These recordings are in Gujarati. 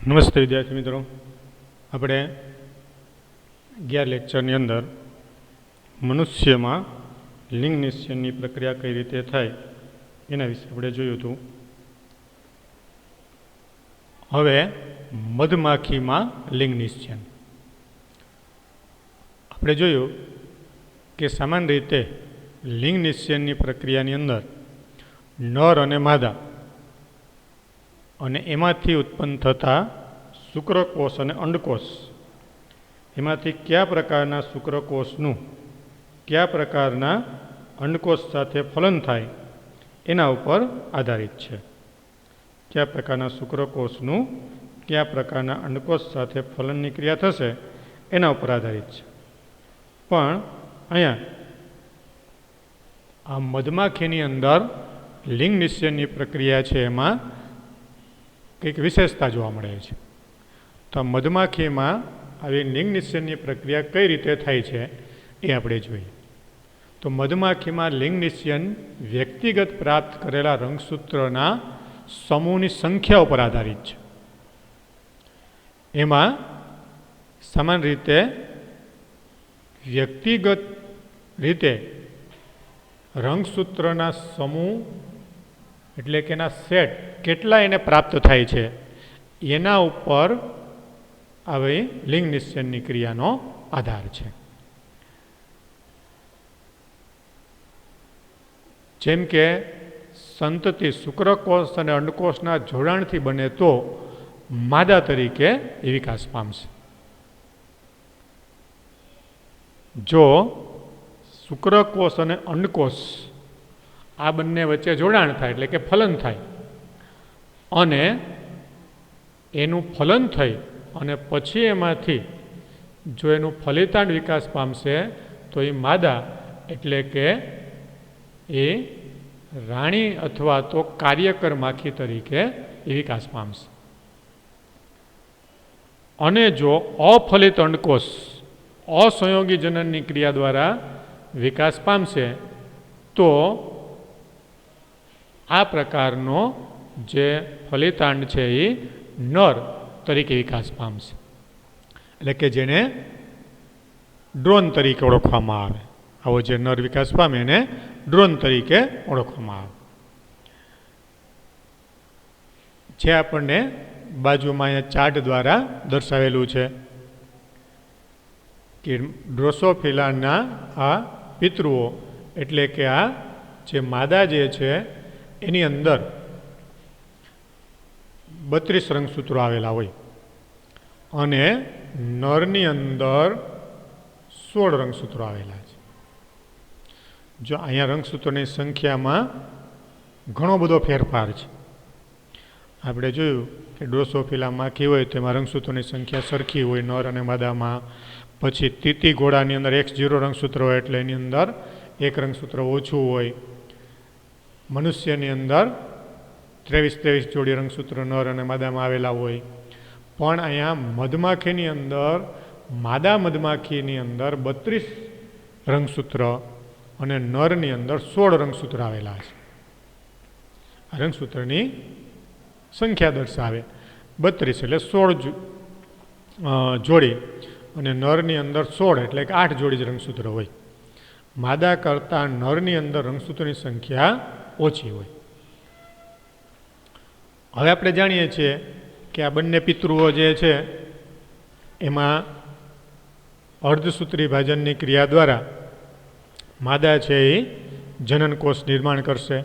નમસ્તે વિદ્યાર્થી મિત્રો, આપણે 11 લેક્ચરની અંદર મનુષ્યમાં લિંગ નિશ્ચયની પ્રક્રિયા કઈ રીતે થાય એના વિશે આપણે જોયું હતું. હવે મધમાખીમાં લિંગ નિશ્ચયન આપણે જોયું કે સામાન્ય રીતે લિંગ નિશ્ચયનની પ્રક્રિયાની અંદર નર અને માદા અને એમાંથી ઉત્પન્ન થતા શુક્રકોષ અને અંડકોષ, એમાંથી કયા પ્રકારના શુક્રકોષનું કયા પ્રકારના અંડકોષ સાથે ફલન થાય એના ઉપર આધારિત છે. કયા પ્રકારના શુક્રકોષનું કયા પ્રકારના અંડકોષ સાથે ફલનની ક્રિયા થશે એના ઉપર આધારિત છે. પણ અહીંયા આ મધમાખીની અંદર લિંગ નિશ્ચયની પ્રક્રિયા છે, એમાં કંઈક વિશેષતા જોવા મળે છે. તો મધમાખીમાં આવી લિંગ નિશ્ચયની પ્રક્રિયા કઈ રીતે થાય છે એ આપણે જોઈએ. તો મધમાખીમાં લિંગ નિશ્ચયન વ્યક્તિગત પ્રાપ્ત કરેલા રંગસૂત્રના સમૂહની સંખ્યા ઉપર આધારિત છે. એમાં સામાન્ય રીતે વ્યક્તિગત રીતે રંગસૂત્રના સમૂહ એટલે કે એના સેટ કેટલા એને પ્રાપ્ત થાય છે એના ઉપર આવી લિંગ નિશ્ચયનની ક્રિયાનો આધાર છે. જેમ કે સંતતિ શુક્રકોષ અને અંડકોષના જોડાણથી બને તો માદા તરીકે એ વિકાસ પામશે. જો શુક્રકોષ અને અંડકોષ આ બંને વચ્ચે જોડાણ થાય એટલે કે ફલન થાય અને એનું ફલન થઈ અને પછી એમાંથી જો એનું ફલિતાંડ વિકાસ પામશે તો એ માદા એટલે કે એ રાણી અથવા તો કાર્યકર માખી તરીકે એ વિકાસ પામશે. અને જો અફલિત અંડકોષ અસંયોગી જનનની ક્રિયા દ્વારા વિકાસ પામશે તો આ પ્રકારનો જે ફલિતાંડ છે એ નર તરીકે વિકાસ પામશે. એટલે કે જેને ડ્રોન તરીકે ઓળખવામાં આવે. આવો જે નર વિકાસ પામે એને ડ્રોન તરીકે ઓળખવામાં આવે. જે આપણને બાજુમાં અહીંયા ચાર્ટ દ્વારા દર્શાવેલું છે કે ડ્રોસોફિલાના આ પિતૃઓ એટલે કે આ જે માદા જે છે એની અંદર 32 રંગસૂત્રો આવેલા હોય અને નરની અંદર 16 રંગસૂત્રો આવેલા છે. જો અહીંયા રંગસૂત્રોની સંખ્યામાં ઘણો બધો ફેરફાર છે. આપણે જોયું કે ડ્રોસોફિલા માખી હોય તેમાં રંગસૂત્રોની સંખ્યા સરખી હોય નર અને માદામાં. પછી તીતી ઘોડાની અંદર X0 રંગસૂત્ર હોય એટલે એની અંદર એક રંગસૂત્ર ઓછું હોય. મનુષ્યની અંદર 23 જોડી રંગસૂત્ર નર અને માદામાં આવેલા હોય. પણ અહીંયા મધમાખીની અંદર માદા મધમાખીની અંદર 32 રંગસૂત્ર અને નરની અંદર 16 રંગસૂત્ર આવેલા છે. આ રંગસૂત્રની સંખ્યા દર્શાવે 32 એટલે 16 જોડી અને નરની અંદર 16 એટલે કે 8 જોડી જ રંગસૂત્ર હોય. માદા કરતાં નરની અંદર રંગસૂત્રોની સંખ્યા ઓછી હોય. હવે આપણે જાણીએ છીએ કે આ બંને પિતૃઓ જે છે એમાં અર્ધસૂત્રી ભાજનની ક્રિયા દ્વારા માદા છે એ જનનકોષ નિર્માણ કરશે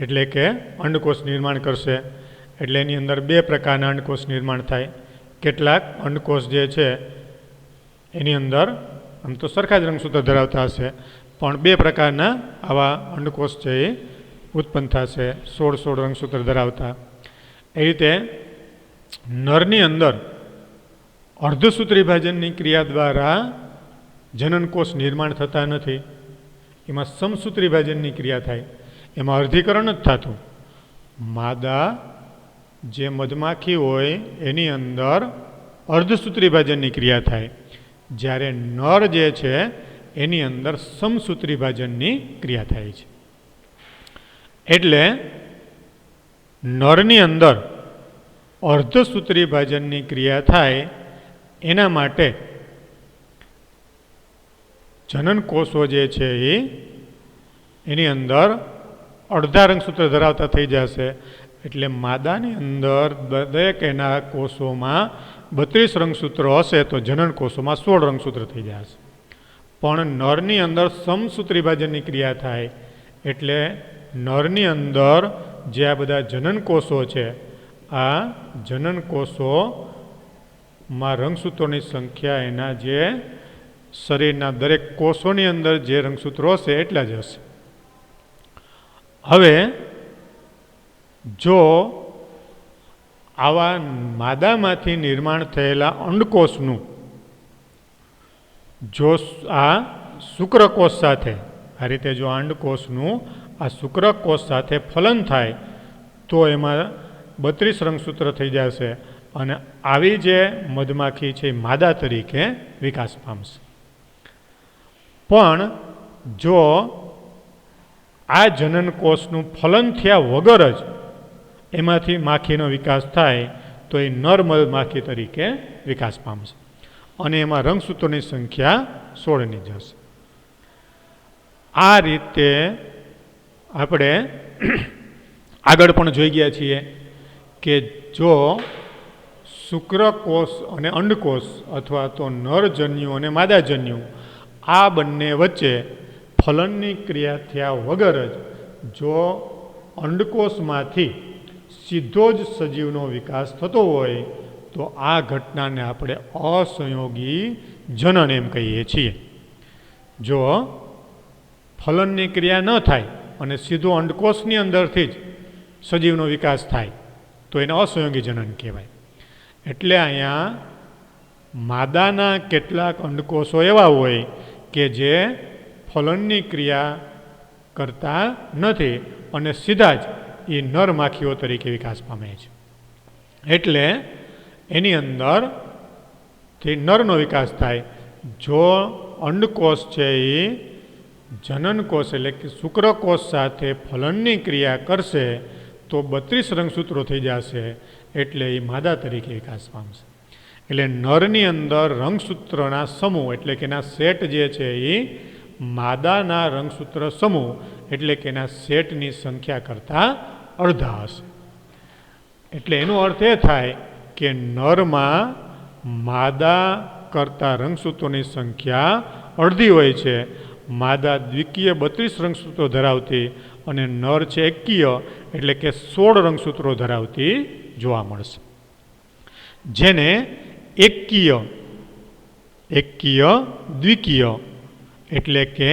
એટલે કે અંડકોષ નિર્માણ કરશે. એટલે એની અંદર 2 પ્રકારના અંડકોષ નિર્માણ થાય. કેટલાક અંડકોષ જે છે એની અંદર આમ તો સરખા જ રંગસૂત્ર ધરાવતા હશે પણ 2 પ્રકારના આવા અંડકોષ છે એ ઉત્પન્ન થશે 16 રંગસૂત્ર ધરાવતા. એ રીતે નરની અંદર અર્ધસૂત્રી ભાજનની ક્રિયા દ્વારા જનનકોષ નિર્માણ થતા નથી. એમાં સમસૂત્રી ભાજનની ક્રિયા થાય. એમાં અર્ધીકરણ જ થતું. માદા જે મધમાખી હોય એની અંદર અર્ધસૂત્રી ભાજનની ક્રિયા થાય, જ્યારે નર જે છે એની અંદર સમસૂત્રી ભાજનની ક્રિયા થાય છે. એટલે નરની અંદર અર્ધસૂત્રી ભાજનની ક્રિયા થાય એના માટે જનન કોષો જે છે એની અંદર અડધા રંગસૂત્ર ધરાવતા થઈ જશે. એટલે માદાની અંદર દરેક એના કોષોમાં 32 રંગસૂત્રો હશે તો જનન કોષોમાં 16 રંગસૂત્ર થઈ જશે. પણ નરની અંદર સમસૂત્રી ભાજનની ક્રિયા થાય એટલે નરની અંદર જે આ બધા જનન કોષો છે, આ જનન કોષોમાં રંગસૂત્રોની સંખ્યા એના જે શરીરના દરેક કોષોની અંદર જે રંગસૂત્રો હશે એટલા જ હશે. હવે જો આવા માદામાંથી નિર્માણ થયેલા અંડકોષનું જો આ શુક્રકોષ સાથે આ રીતે જો અંડકોષનું આ શુક્રકોષ સાથે ફલન થાય તો એમાં 32 રંગસૂત્ર થઈ જશે અને આવી જે મધમાખી છે માદા તરીકે વિકાસ પામશે. પણ જો આ જનન કોષનું ફલન થયા વગર જ એમાંથી માખીનો વિકાસ થાય તો એ નર મધમાખી તરીકે વિકાસ પામશે અને એમાં રંગસૂત્રોની સંખ્યા 16ની જશે. આ રીતે આપણે આગળ પણ જોઈ ગયા છીએ કે જો શુક્રકોષ અને અંડકોષ અથવા તો નરજન્યુ અને માદાજન્યુ આ બંને વચ્ચે ફલનની ક્રિયા થયા વગર જ જો અંડકોષમાંથી સીધો જ સજીવનો વિકાસ થતો હોય તો આ ઘટનાને આપણે અસંયોગી જનન એમ કહીએ છીએ. જો ફલનની ક્રિયા ન થાય અને સીધો અંડકોષની અંદરથી જ સજીવનો વિકાસ થાય તો એને અસંયોગી જનન કહેવાય. એટલે અહીંયા માદાના કેટલાક અંડકોષો એવા હોય કે જે ફલનની ક્રિયા કરતા નથી અને સીધા જ એ નર માખીઓ તરીકે વિકાસ પામે છે. એટલે એની અંદરથી નરનો વિકાસ થાય. જો અંડકોષ છે એ જનનકોષ એટલે કે શુક્રકોષ સાથે ફલનની ક્રિયા કરશે તો 32 રંગસૂત્રો થઈ જશે એટલે એ માદા તરીકે વિકાસ પામશે. એટલે નરની અંદર રંગસૂત્રના સમૂહ એટલે કે એના સેટ જે છે એ માદાના રંગસૂત્ર સમૂહ એટલે કે એના સેટની સંખ્યા કરતાં અડધા હશે. એટલે એનો અર્થ એ થાય કે નરમાં માદા કરતાં રંગસૂત્રોની સંખ્યા અડધી હોય છે. માદા દ્વિકીય 32 રંગસૂત્રો ધરાવતી અને નર છે એકકીય એટલે કે 16 રંગસૂત્રો ધરાવતી જોવા મળશે. જેને એકકીય દ્વિકીય એટલે કે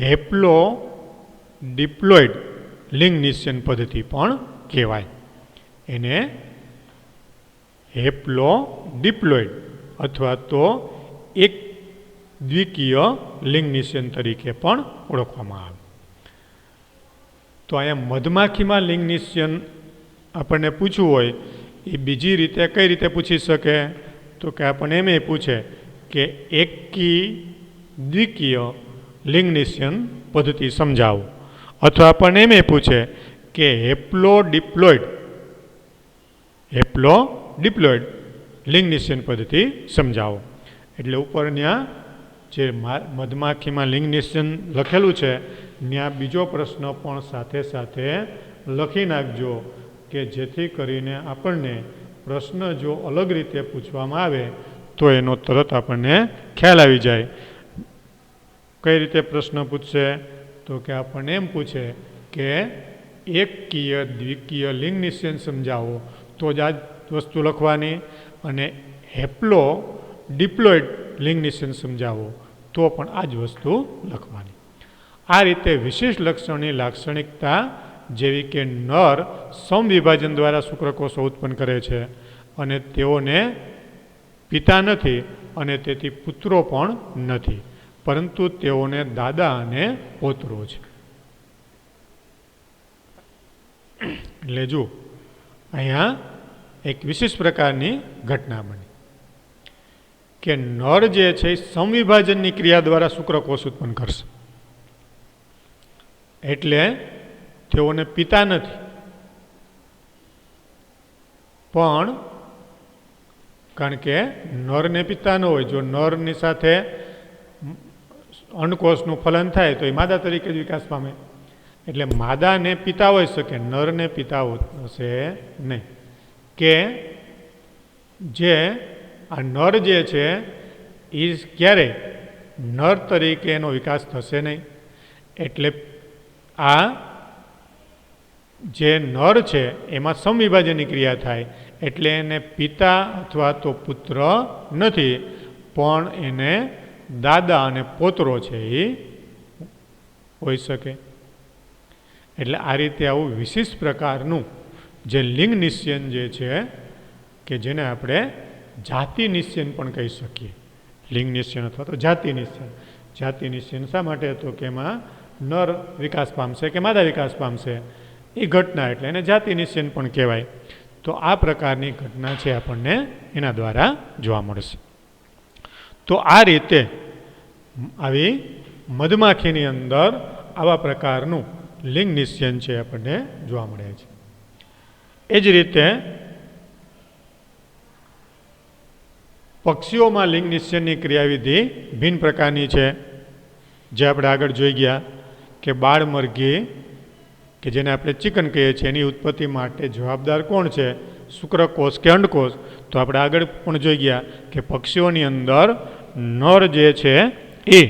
હેપ્લો ડિપ્લોઇડ લિંગ નિષેન પદ્ધતિ પણ કહેવાય. એને હેપ્લો ડિપ્લોઇડ અથવા તો એક દ્વિકીય લિંગ નિષેન તરીકે પણ ઓળખવામાં આવે. તો અહીંયા મધમાખીમાં લિંગ નિષેન આપણને પૂછવું હોય એ બીજી રીતે કઈ રીતે પૂછી શકે તો કે આપણને એમ પૂછે કે એકી દ્વિકીય લિંગ નિષેન પદ્ધતિ સમજાવો અથવા આપણને એમ પૂછે કે હેપ્લો ડિપ્લોઇડ લિંગ નિષેન પદ્ધતિ સમજાવો. એટલે ઉપર ત્યાં જે મધમાખીમાં લિંગ નિષેન લખેલું છે ત્યાં બીજો પ્રશ્ન પણ સાથે સાથે લખી નાખજો કે જેથી કરીને આપણને પ્રશ્ન જો અલગ રીતે પૂછવામાં આવે તો એનો તરત આપણને ખ્યાલ આવી જાય. કઈ રીતે પ્રશ્ન પૂછશે તો કે આપણને એમ પૂછે કે એકકીય દ્વિકીય લિંગ નિષેન સમજાવો તો જ આ વસ્તુ લખવાની અને હેપ્લો ડિપ્લોઇડ લિંગ નિષેન સમજાવો તો પણ આ જ વસ્તુ લખવાની. આ રીતે વિશેષ લક્ષણની લાક્ષણિકતા જેવી કે નર સમવિભાજન દ્વારા શુક્રકોષો ઉત્પન્ન કરે છે અને તેઓને પિતા નથી અને તેથી પુત્રો પણ નથી પરંતુ તેઓને દાદા અને પોતરો છે. એટલે જો અહીંયા એક વિશેષ પ્રકારની ઘટના બની કે નર જે છે સમવિભાજનની ક્રિયા દ્વારા શુક્રકોષ ઉત્પન્ન કરશે એટલે તેઓને પિતા નથી પણ કારણ કે નરને પિતા ન હોય, જો નરની સાથે અંડકોષનું ફલન થાય તો એ માદા તરીકે જ વિકાસ પામે. એટલે માદાને પિતા હોઈ શકે, નરને પિતા હશે નહીં. કે જે આ નર જે છે એ ક્યારેય નર તરીકે એનો વિકાસ થશે નહીં. એટલે આ જે નર છે એમાં સમવિભાજનની ક્રિયા થાય, એટલે એને પિતા અથવા તો પુત્ર નથી, પણ એને દાદા અને પોતરો છે એ હોઈ શકે. એટલે આ રીતે આવું વિશિષ્ટ પ્રકારનું જે લિંગ નિશ્ચયન જે છે કે જેને આપણે જાતિ નિશ્ચયન પણ કહી શકીએ. લિંગ નિશ્ચયન અથવા તો જાતિ નિશ્ચયન. જાતિ નિશ્ચયન શા માટે હતો કે એમાં નર વિકાસ પામશે કે માદા વિકાસ પામશે એ ઘટના, એટલે એને જાતિ નિશ્ચયન પણ કહેવાય. તો આ પ્રકારની ઘટના છે આપણને એના દ્વારા જોવા મળશે. તો આ રીતે આવી મધમાખીની અંદર આવા પ્રકારનું લિંગ નિશ્ચયન છે આપણને જોવા મળે છે. એ જ રીતે પક્ષીઓમાં લિંગ નિશ્ચયનની ક્રિયાવિધિ ભિન્ન પ્રકારની છે, જે આપણે આગળ જોઈ ગયા કે બાળમરઘી કે જેને આપણે ચિકન કહીએ છીએ એની ઉત્પત્તિ માટે જવાબદાર કોણ છે, શુક્રકોષ કે અંડકોષ. તો આપણે આગળ પણ જોઈ ગયા કે પક્ષીઓની અંદર નર જે છે એ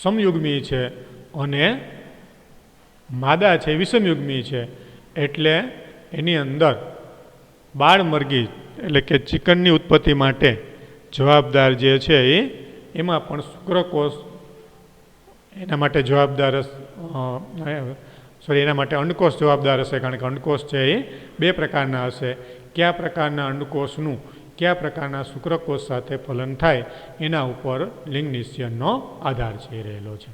સમયુગ્મી છે અને માદા છે વિષમયુગ્મી છે. એટલે એની અંદર બાળમરઘી એટલે કે ચિકનની ઉત્પત્તિ માટે જવાબદાર જે છે એમાં પણ શુક્રકોષ એના માટે જવાબદાર એના માટે અંડકોષ જવાબદાર હશે. કારણ કે અંડકોષ છે એ બે પ્રકારના હશે. કયા પ્રકારના અંડકોષનું કયા પ્રકારના શુક્રકોષ સાથે ફલન થાય એના ઉપર લિંગ નિશ્ચયનનો આધાર છે એ રહેલો છે.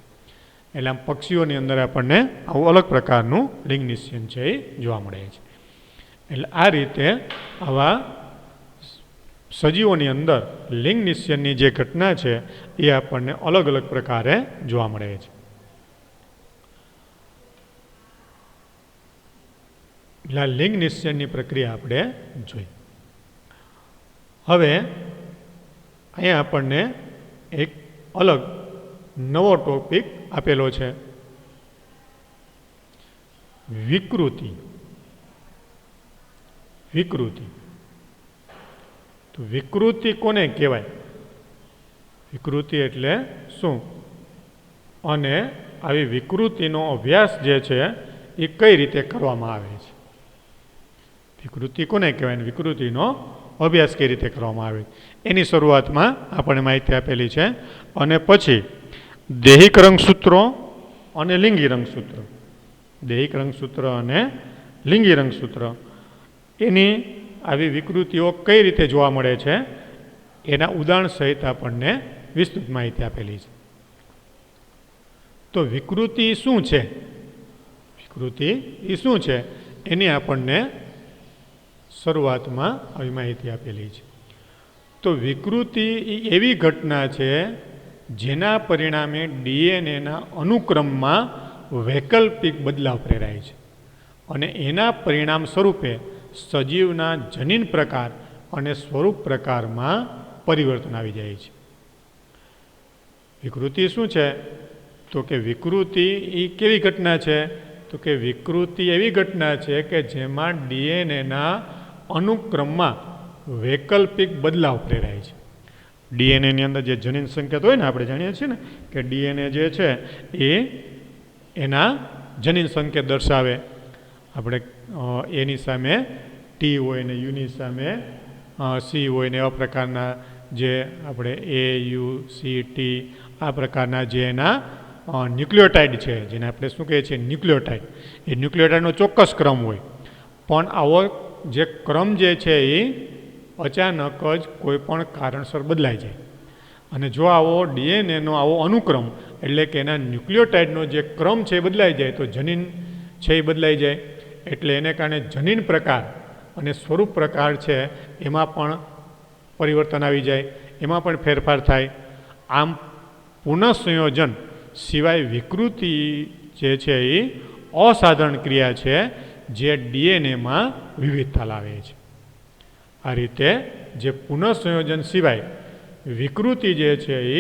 એટલે આમ પક્ષીઓની અંદર આપણને આવું અલગ પ્રકારનું લિંગ નિશ્ચયન છે એ જોવા મળે છે. એટલે આ રીતે આવા સજીવોની અંદર લિંગ નિશ્ચયનની જે ઘટના છે એ આપણને અલગ અલગ પ્રકારે જોવા મળે છે. એટલે લિંગ નિશ્ચયનની પ્રક્રિયા આપણે જોઈ. હવે અહીંયા આપણને એક અલગ નવો ટોપિક આપેલો છે, વિકૃતિ. વિકૃતિ તો વિકૃતિ કોને કહેવાય? વિકૃતિ એટલે શું? અને આવી વિકૃતિનો અભ્યાસ જે છે એ કઈ રીતે કરવામાં આવે છે? વિકૃતિ કોને કહેવાય? વિકૃતિનો અભ્યાસ કઈ રીતે કરવામાં આવે એની શરૂઆતમાં આપણને માહિતી આપેલી છે. અને પછી દૈહિક રંગસૂત્રો અને લિંગી રંગસૂત્રો. દૈહિક રંગસૂત્ર અને લિંગી રંગસૂત્ર એની આવી વિકૃતિઓ કઈ રીતે જોવા મળે છે એના ઉદાહરણ સહિત આપણને વિસ્તૃત માહિતી આપેલી છે. તો વિકૃતિ શું છે? વિકૃતિ એ શું છે એની આપણને શરૂઆતમાં આવી માહિતી આપેલી છે. તો વિકૃતિ એ એવી ઘટના છે જેના પરિણામે ડીએનએના અનુક્રમમાં વૈકલ્પિક બદલાવ પ્રેરાય છે અને એના પરિણામ સ્વરૂપે સજીવના જનીન પ્રકાર અને સ્વરૂપ પ્રકારમાં પરિવર્તન આવી જાય છે. વિકૃતિ શું છે? તો કે વિકૃતિ એ કેવી ઘટના છે? તો કે વિકૃતિ એવી ઘટના છે કે જેમાં ડીએનએના અનુક્રમમાં વૈકલ્પિક બદલાવ પ્રેરાય છે. ડીએનએની અંદર જે જનીન સંકેત હોય ને, આપણે જાણીએ છીએ ને કે ડીએનએ જે છે એ એના જનીન સંકેત દર્શાવે. આપણે એની સામે ટી હોય ને યુની સામે સી હોય ને એવા પ્રકારના જે આપણે એ યુ સી ટી આ પ્રકારના જે એના ન્યુક્લિયોટાઇડ છે, જેને આપણે શું કહીએ છીએ ન્યુક્લિયોટાઇડ, એ ન્યુક્લિયોટાઇડનો ચોક્કસ ક્રમ હોય. પણ આવો જે ક્રમ જે છે એ અચાનક જ કોઈ પણ કારણસર બદલાઈ જાય. અને જો આવો ડીએનએનો આવો અનુક્રમ એટલે કે એના ન્યુક્લિયોટાઇડનો જે ક્રમ છે એ બદલાઈ જાય તો જનીન છે એ બદલાઈ જાય. એટલે એને કારણે જનીન પ્રકાર અને સ્વરૂપ પ્રકાર છે એમાં પણ પરિવર્તન આવી જાય, એમાં પણ ફેરફાર થાય. આમ પુનઃસંયોજન સિવાય વિકૃતિ જે છે એ અસાધારણ ક્રિયા છે જે ડીએનએમાં વિવિધતા લાવે છે. આ રીતે જે પુનઃસંયોજન સિવાય વિકૃતિ જે છે એ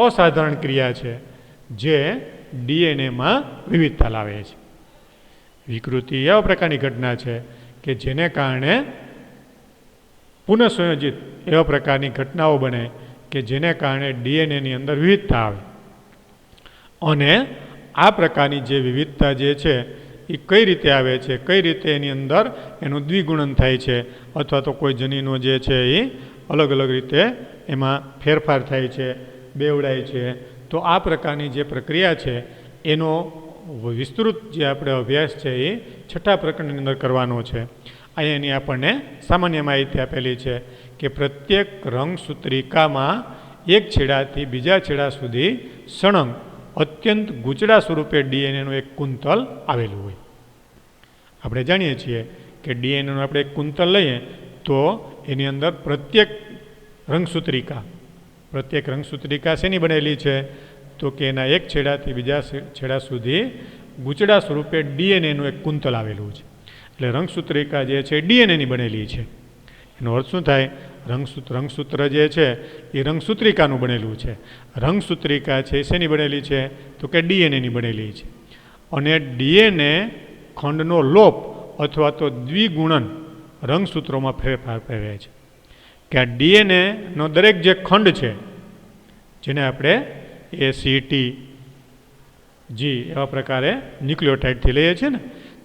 અસાધારણ ક્રિયા છે જે ડીએનએમાં વિવિધતા લાવે છે. વિકૃતિ એવા પ્રકારની ઘટના છે કે જેને કારણે પુનઃસંયોજિત એવા પ્રકારની ઘટનાઓ બને કે જેને કારણે ડીએનએની અંદર વિવિધતા આવે. અને આ પ્રકારની જે વિવિધતા જે છે એ કઈ રીતે આવે છે, કઈ રીતે એની અંદર એનું દ્વિગુણન થાય છે, અથવા તો કોઈ જનીનો જે છે એ અલગ અલગ રીતે એમાં ફેરફાર થાય છે, બેવડાય છે. તો આ પ્રકારની જે પ્રક્રિયા છે એનો વિસ્તૃત જે આપણે અભ્યાસ છે એ 6થા પ્રકરણની અંદર કરવાનો છે. અહીંયાની આપણને સામાન્ય માહિતી આપેલી છે કે પ્રત્યેક રંગસૂત્રિકામાં એક છેડાથી બીજા છેડા સુધી સળંગ અત્યંત ગૂંચળા સ્વરૂપે ડીએનએનું એક કુંતલ આવેલું હોય. આપણે જાણીએ છીએ કે ડીએનએનું આપણે એક કુંતલ લઈએ તો એની અંદર પ્રત્યેક રંગસૂત્રિકા શેની બનેલી છે? તો કે એના એક છેડાથી બીજા છેડા સુધી ગૂંચળા સ્વરૂપે ડીએનએનું એક કુંતલ આવેલું છે. એટલે રંગસૂત્રિકા જે છે ડીએનએની બનેલી છે. એનો અર્થ શું થાય? રંગસૂત્ર જે છે એ રંગસૂત્રિકાનું બનેલું છે. રંગસૂત્રિકા છે શેની બનેલી છે? તો કે ડીએનએની બનેલી છે. અને ડીએનએ ખંડનો લોપ અથવા તો દ્વિગુણન રંગસૂત્રોમાં ફેરફાર કરે છે. કે આ ડીએનએનો દરેક જે ખંડ છે જેને આપણે ACT જી એવા પ્રકારે ન્યુક્લિયોટાઇડથી લઈએ છીએ ને,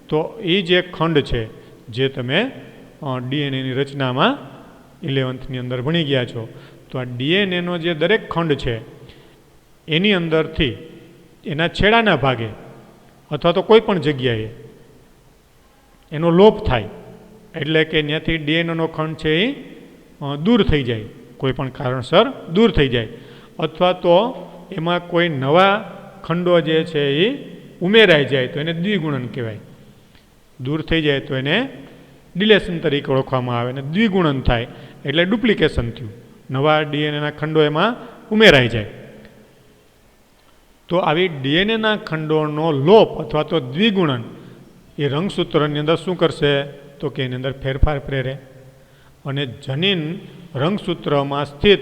તો એ જે ખંડ છે જે તમે ડીએનએની રચનામાં 11th અંદર ભણી ગયા છો, તો આ ડીએનએનો જે દરેક ખંડ છે એની અંદરથી એના છેડાના ભાગે અથવા તો કોઈ પણ જગ્યાએ એનો લોપ થાય. એટલે કે ત્યાંથી ડીએનએનો ખંડ છે એ દૂર થઈ જાય, કોઈ પણ કારણસર દૂર થઈ જાય, અથવા તો એમાં કોઈ નવા ખંડો જે છે એ ઉમેરાઈ જાય તો એને દ્વિગુણન કહેવાય. દૂર થઈ જાય તો એને ડિલેશન તરીકે ઓળખવામાં આવે. અને દ્વિગુણન થાય એટલે ડુપ્લિકેશન થયું, નવા ડીએનએના ખંડો એમાં ઉમેરાઈ જાય. તો આવી ડીએનએના ખંડોનો લોપ અથવા તો દ્વિગુણન એ રંગસૂત્રની અંદર શું કરશે? તો કે એની અંદર ફેરફાર પ્રેરે અને જનીન રંગસૂત્રમાં સ્થિત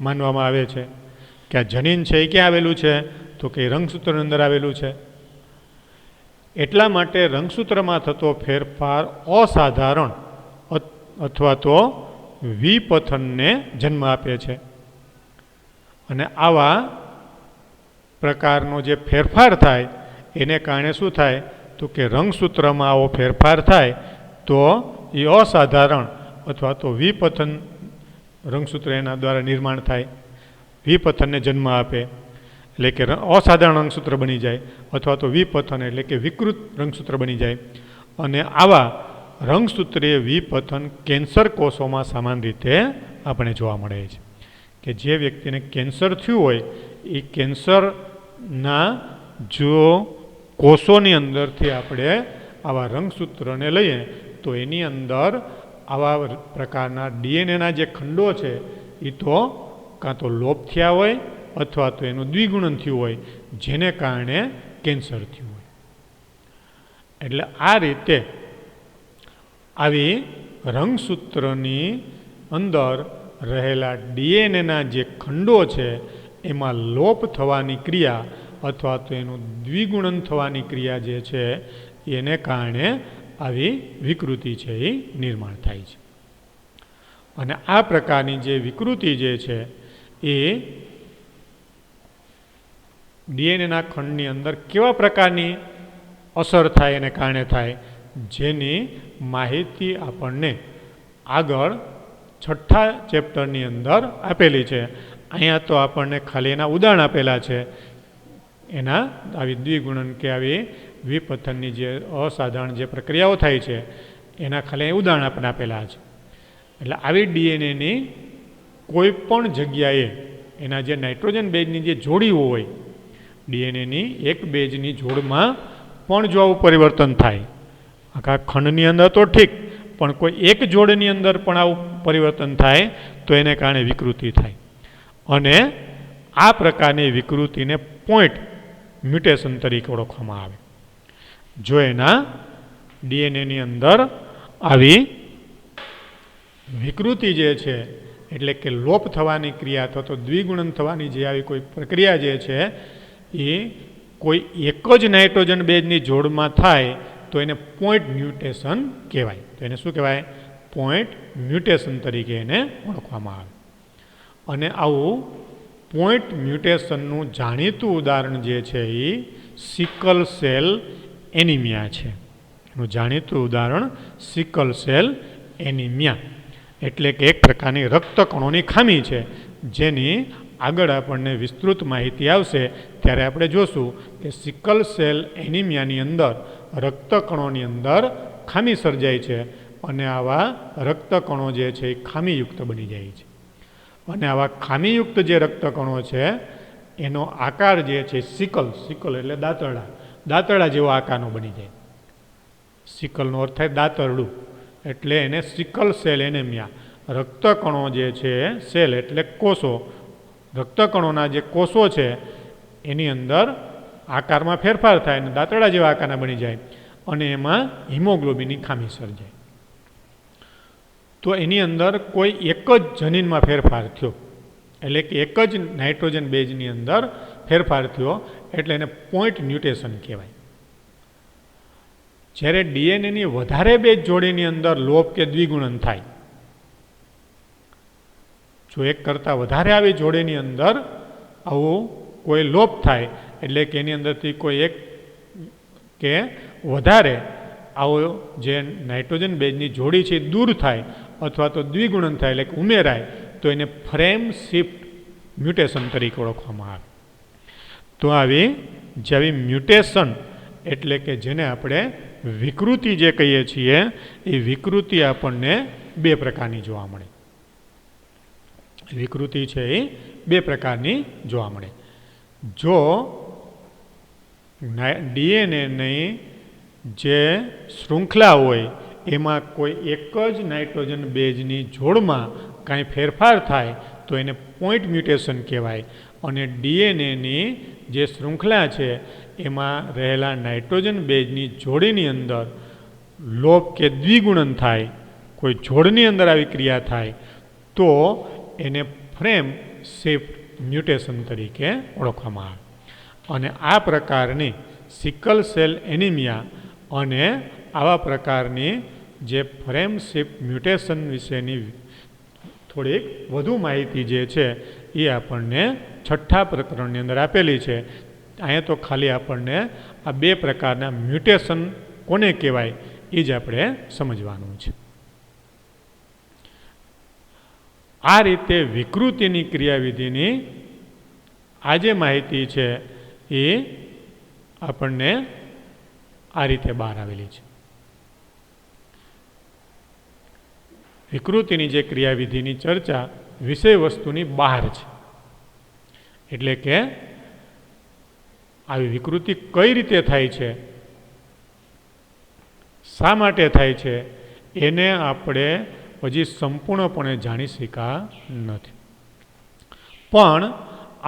માનવામાં આવે છે. કે આ જનીન છે એ ક્યાં આવેલું છે? તો કે રંગસૂત્રની અંદર આવેલું છે. એટલા માટે રંગસૂત્રમાં થતો ફેરફાર અસાધારણ અથવા તો વિપથનને જન્મ આપે છે. અને આવા પ્રકારનો જે ફેરફાર થાય એને કારણે શું થાય? તો કે રંગસૂત્રમાં આવો ફેરફાર થાય તો એ અસાધારણ અથવા તો વિપથન રંગસૂત્ર એના દ્વારા નિર્માણ થાય, વિપથનને જન્મ આપે. એટલે કે અસાધારણ રંગસૂત્ર બની જાય અથવા તો વિપથન એટલે કે વિકૃત રંગસૂત્ર બની જાય. અને આવા રંગસૂત્રીય વિપથન કેન્સર કોષોમાં સમાન રીતે આપણે જોવા મળે છે. કે જે વ્યક્તિને કેન્સર થયું હોય એ કેન્સરના જો કોષોની અંદરથી આપણે આવા રંગસૂત્રને લઈએ તો એની અંદર આવા પ્રકારના ડીએનએના જે ખંડો છે એ તો કાં તો લોપ થયા હોય અથવા તો એનું દ્વિગુણન થયું હોય, જેને કારણે કેન્સર થયું હોય. એટલે આ રીતે આવી રંગસૂત્રની અંદર રહેલા ડીએનએના જે ખંડો છે એમાં લોપ થવાની ક્રિયા અથવા તો એનું દ્વિગુણન થવાની ક્રિયા જે છે એને કારણે આવી વિકૃતિ છે એ નિર્માણ થાય છે. અને આ પ્રકારની જે વિકૃતિ જે છે એ ડીએનએના ખંડની અંદર કેવા પ્રકારની અસર થાય એને કારણે થાય, જેની માહિતી આપણને આગળ 6થા ચેપ્ટરની અંદર આપેલી છે. અહીંયા તો આપણને ખાલી એના ઉદાહરણ આપેલા છે, એના આવી દ્વિગુણન કે આવી વિપથનની જે અસાધારણ જે પ્રક્રિયાઓ થાય છે એના ખાલી ઉદાહરણ આપણને આપેલા છે. એટલે આવી ડીએનએની કોઈ પણ જગ્યાએ એના જે નાઇટ્રોજન બેઝની જે જોડીઓ હોય, ડીએનએની એક બેઝની જોડમાં પણ જો આવું પરિવર્તન થાય, આખા ખંડની અંદર તો ઠીક, પણ કોઈ એક જોડની અંદર પણ આવું પરિવર્તન થાય તો એને કારણે વિકૃતિ થાય. અને આ પ્રકારની વિકૃતિને પોઈન્ટ મ્યુટેશન તરીકે ઓળખવામાં આવે. જો એના ડીએનએની અંદર આવી વિકૃતિ જે છે એટલે કે લોપ થવાની ક્રિયા અથવા તો દ્વિગુણન થવાની જે આવી કોઈ પ્રક્રિયા જે છે એ કોઈ એક જ નાઇટ્રોજન બેઝની જોડમાં થાય તો એને પોઈન્ટ મ્યુટેશન કહેવાય. તો એને શું કહેવાય? પોઈન્ટ મ્યુટેશન તરીકે એને ઓળખવામાં આવે. અને આવું પોઈન્ટ મ્યુટેશનનું જાણીતું ઉદાહરણ જે છે એ સિકલ સેલ એનિમિયા છે. એનું જાણીતું ઉદાહરણ સિકલ સેલ એનિમિયા એટલે કે એક પ્રકારની રક્તકણોની ખામી છે, જેની આગળ આપણને વિસ્તૃત માહિતી આવશે ત્યારે આપણે જોશું કે સિકલ સેલ એનિમિયાની અંદર રક્તકણોની અંદર ખામી સર્જાય છે અને આવા રક્તકણો જે છે એ ખામીયુક્ત બની જાય છે. અને આવા ખામીયુક્ત જે રક્તકણો છે એનો આકાર જે છે સિકલ એટલે દાંતરડા જેવો આકારનો બની જાય. સિકલનો અર્થ થાય દાંતરડું, એટલે એને સિકલ સેલ એનેમિયા. રક્તકણો જે છે સેલ એટલે કોષો, રક્તકણોના જે કોષો છે એની અંદર આકારમાં ફેરફાર થાય અને દાંતરડા જેવા આકારના બની જાય અને એમાં હિમોગ્લોબિનની ખામી સર્જાય. તો એની અંદર કોઈ એક જ જનીનમાં ફેરફાર થયો એટલે કે એક જ નાઇટ્રોજન બેઝની અંદર ફેરફાર થયો એટલે એને પોઈન્ટ મ્યુટેશન કહેવાય. જ્યારે ડીએનએની વધારે બેઝ જોડીની અંદર લોપ કે દ્વિગુણન થાય, જો એક કરતાં વધારે આવી જોડીની અંદર આવું કોઈ લોપ થાય એટલે કે એની અંદરથી કોઈ એક કે વધારે આવો જે નાઇટ્રોજન બેઝની જોડી છે દૂર થાય અથવા તો દ્વિગુણન થાય એટલે કે ઉમેરાય તો એને ફ્રેમ શિફ્ટ મ્યુટેશન તરીકે ઓળખવામાં આવે. તો આવી મ્યુટેશન એટલે કે જેને આપણે વિકૃતિ જે કહીએ છીએ એ વિકૃતિ આપણને બે પ્રકારની જોવા મળે. વિકૃતિ છે એ બે પ્રકારની જોવા મળે. જો ડીએનએની જે શૃંખલા હોય એમાં કોઈ એક જ નાઇટ્રોજન બેઝની જોડમાં કાંઈ ફેરફાર થાય તો એને પોઈન્ટ મ્યુટેશન કહેવાય. અને ડીએનએની જે શૃંખલા છે એમાં રહેલા નાઇટ્રોજન બેઝની જોડીની અંદર લોપ કે દ્વિગુણન થાય, કોઈ જોડની અંદર આવી ક્રિયા થાય તો એને ફ્રેમ શિફ્ટ મ્યુટેશન તરીકે ઓળખવામાં આવે. અને આ પ્રકારની સિકલ સેલ એનિમિયા અને આવા પ્રકારની જે ફ્રેમ શિફ્ટ મ્યુટેશન વિશેની થોડીક વધુ માહિતી જે છે એ આપણને છઠ્ઠા પ્રકરણની અંદર આપેલી છે. અહીંયા તો ખાલી આપણને આ બે પ્રકારના મ્યુટેશન કોને કહેવાય એ જ આપણે સમજવાનું છે. આ રીતે વિકૃતિની ક્રિયાવિધિની આ જે માહિતી છે એ આપણને આ રીતે બહાર આવેલી છે. વિકૃતિની જે ક્રિયાવિધિની ચર્ચા વિષય વસ્તુની બહાર છે. એટલે કે આવી વિકૃતિ કઈ રીતે થાય છે, શા માટે થાય છે, એને આપણે હજી સંપૂર્ણપણે જાણી શક્યા નથી. પણ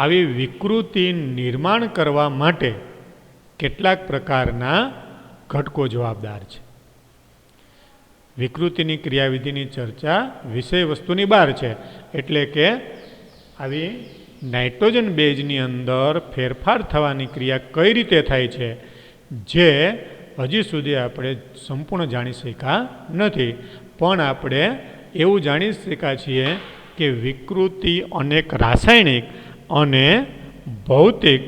આવી વિકૃતિ નિર્માણ કરવા માટે કેટલાક પ્રકારના ઘટકો જવાબદાર છે. વિકૃતિની ક્રિયાવિધિની ચર્ચા વિષય વસ્તુની બહાર છે. એટલે કે આવી નાઇટ્રોજન બેઝની અંદર ફેરફાર થવાની ક્રિયા કઈ રીતે થાય છે જે હજી સુધી આપણે સંપૂર્ણ જાણી શક્યા નથી. પણ આપણે એવું જાણી શક્યા છીએ કે વિકૃતિ અનેક રાસાયણિક અને ભૌતિક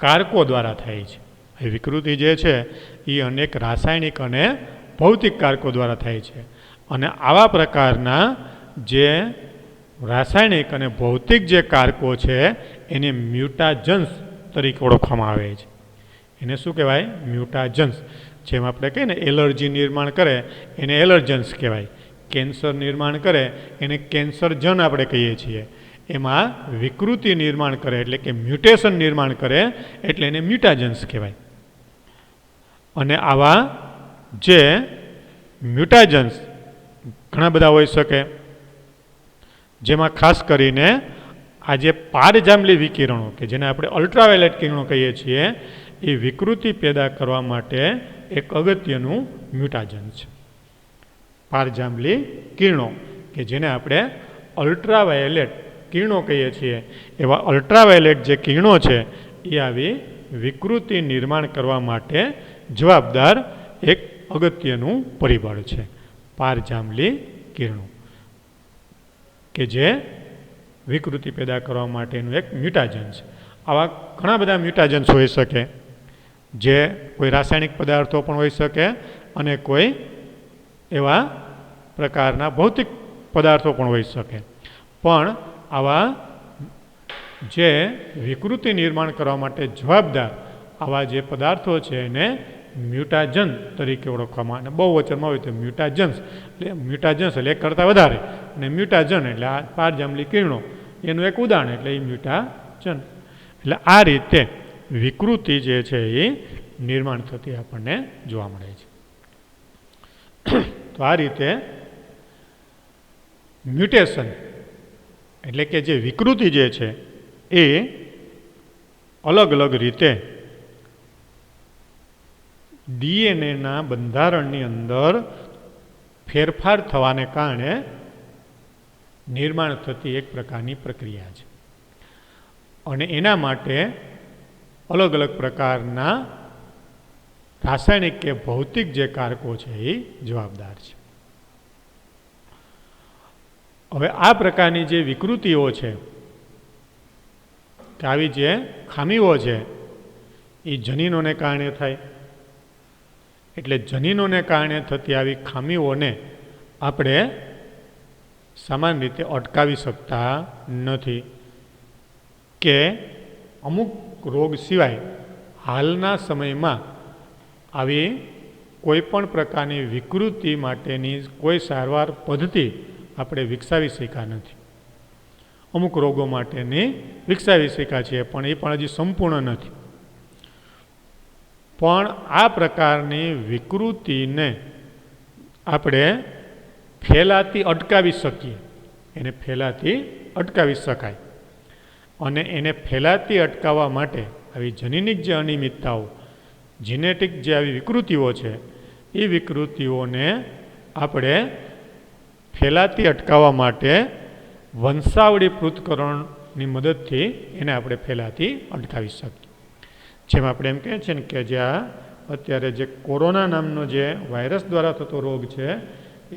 કારકો દ્વારા થાય છે. એ વિકૃતિ જે છે એ અનેક રાસાયણિક અને ભૌતિક કારકો દ્વારા થાય છે. અને આવા પ્રકારના જે રાસાયણિક અને ભૌતિક જે કારકો છે એને મ્યુટાજન્સ તરીકે ઓળખવામાં આવે છે. એને શું કહેવાય? મ્યુટાજન્સ. જેમ આપણે કહીએ ને એલર્જી નિર્માણ કરે એને એલર્જન્સ કહેવાય, કેન્સર નિર્માણ કરે એને કેન્સરજન આપણે કહીએ છીએ. એમાં વિકૃતિ નિર્માણ કરે એટલે કે મ્યુટેશન નિર્માણ કરે એટલે એને મ્યુટાજન્સ કહેવાય. અને આવા જે મ્યુટાજન્સ ઘણા બધા હોઈ શકે, જેમાં ખાસ કરીને આ જે પારજાંબલી વિકિરણો કે જેને આપણે અલ્ટ્રાવાયોલેટ કિરણો કહીએ છીએ એ વિકૃતિ પેદા કરવા માટે એક અગત્યનું મ્યુટાજન છે. પારજાંબલી કિરણો કે જેને આપણે અલ્ટ્રાવાયોલેટ કિરણો કહીએ છીએ, એવા અલ્ટ્રાવાયોલેટ જે કિરણો છે એ આવી વિકૃતિ નિર્માણ કરવા માટે જવાબદાર એક અગત્યનું પરિબળ છે. પારજાંબલી કિરણો કે જે વિકૃતિ પેદા કરવા માટેનું એક મ્યુટાજન છે. આવા ઘણા બધા મ્યુટાજન્સ હોઈ શકે, જે કોઈ રાસાયણિક પદાર્થો પણ હોઈ શકે અને કોઈ એવા પ્રકારના ભૌતિક પદાર્થો પણ હોઈ શકે. પણ આવા જે વિકૃતિ નિર્માણ કરવા માટે જવાબદાર આવા જે પદાર્થો છે એને મ્યુટાજન તરીકે ઓળખવામાં, અને બહુ વચનમાં હોય તો મ્યુટાજન્સ એટલે એક કરતાં વધારે, અને મ્યુટાજન એટલે આ પારજાંબલી કિરણો એનું એક ઉદાહરણ એટલે એ મ્યુટાજન. એટલે આ રીતે વિકૃતિ જે છે એ નિર્માણ થતી આપણને જોવા મળે છે. તો આ રીતે મ્યુટેશન એટલે કે જે વિકૃતિ જે છે એ અલગ અલગ રીતે ડીએનએના બંધારણની અંદર ફેરફાર થવાને કારણે નિર્માણ થતી એક પ્રકારની પ્રક્રિયા છે. અને એના માટે અલગ અલગ પ્રકારના રાસાયણિક કે ભૌતિક જે કારકો છે એ જવાબદાર છે. હવે આ પ્રકારની જે વિકૃતિઓ છે કે આવી જે ખામીઓ છે એ જનીનોને કારણે થાય. એટલે જનીનોને કારણે થતી આવી ખામીઓને આપણે સામાન્ય રીતે અટકાવી શકતા નથી, કે અમુક રોગ સિવાય હાલના સમયમાં આવી કોઈ પણ પ્રકારની વિકૃતિ માટેની કોઈ સારવાર પદ્ધતિ આપણે વિકસાવી શક્યા નથી. અમુક રોગો માટેની વિકસાવી શક્યા છીએ પણ એ પણ હજી સંપૂર્ણ નથી. પણ આ પ્રકારની વિકૃતિને આપણે ફેલાતી અટકાવી શકીએ, એને ફેલાતી અટકાવી શકાય. અને એને ફેલાતી અટકાવવા માટે આવી જનીનિક જે અનિયમિતતાઓ, જીનેટિક જે આવી વિકૃતિઓ છે એ વિકૃતિઓને આપણે ફેલાતી અટકાવવા માટે વંશાવળી પૃથ્થકરણની મદદથી એને આપણે ફેલાતી અટકાવી શકીએ. જેમ આપણે એમ કહીએ છીએ ને કે જે અત્યારે જે કોરોના નામનો જે વાયરસ દ્વારા થતો રોગ છે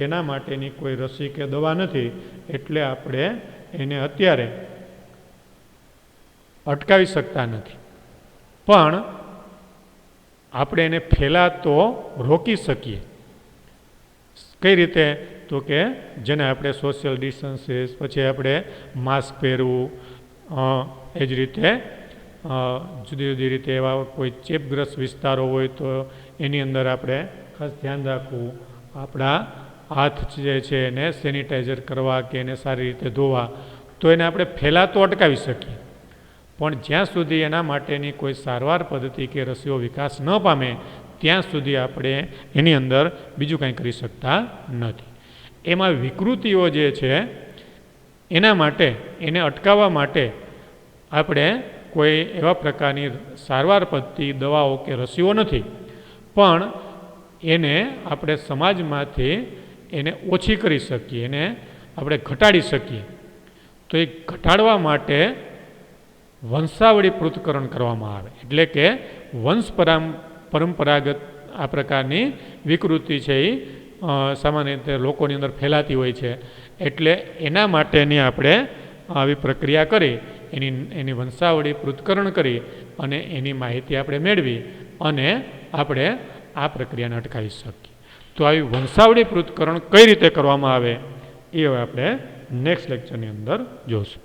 એના માટેની કોઈ રસી કે દવા નથી, એટલે આપણે એને અત્યારે અટકાવી શકતા નથી. પણ આપણે એને ફેલાતો રોકી શકીએ. કઈ રીતે? તો કે જેને આપણે સોશિયલ ડિસ્ટન્સીસ, પછી આપણે માસ્ક પહેરવું, એ જ રીતે જુદી જુદી રીતે એવા કોઈ ચેપગ્રસ્ત વિસ્તારો હોય તો એની અંદર આપણે ખાસ ધ્યાન રાખવું. આપણા હાથ જે છે એને સેનિટાઈઝર કરવા કે એને સારી રીતે ધોવા, તો એને આપણે ફેલાતો અટકાવી શકીએ. પણ જ્યાં સુધી એના માટેની કોઈ સારવાર પદ્ધતિ કે રસીઓ વિકાસ ન પામે ત્યાં સુધી આપણે એની અંદર બીજું કંઈ કરી શકતા નથી. એમાં વિકૃતિઓ જે છે એના માટે, એને અટકાવવા માટે આપણે કોઈ એવા પ્રકારની સારવાર પદ્ધતિ, દવાઓ કે રસીઓ નથી, પણ એને આપણે સમાજમાંથી એને ઓછી કરી શકીએ, એને આપણે ઘટાડી શકીએ. તો એ ઘટાડવા માટે વંશાવળી પૃથ્થકરણ કરવામાં આવે. એટલે કે પરંપરાગત આ પ્રકારની વિકૃતિ છે એ સામાન્ય રીતે લોકોની અંદર ફેલાતી હોય છે. એટલે એના માટેની આપણે આવી પ્રક્રિયા કરી, એની વંશાવળી પૃથ્થકરણ કરી અને એની માહિતી આપણે મેળવી અને આપણે આ પ્રક્રિયાને અટકાવી શકીએ. તો આવી વંશાવળી પૃથ્થકરણ કઈ રીતે કરવામાં આવે એ હવે આપણે નેક્સ્ટ લેક્ચરની અંદર જોઈશું.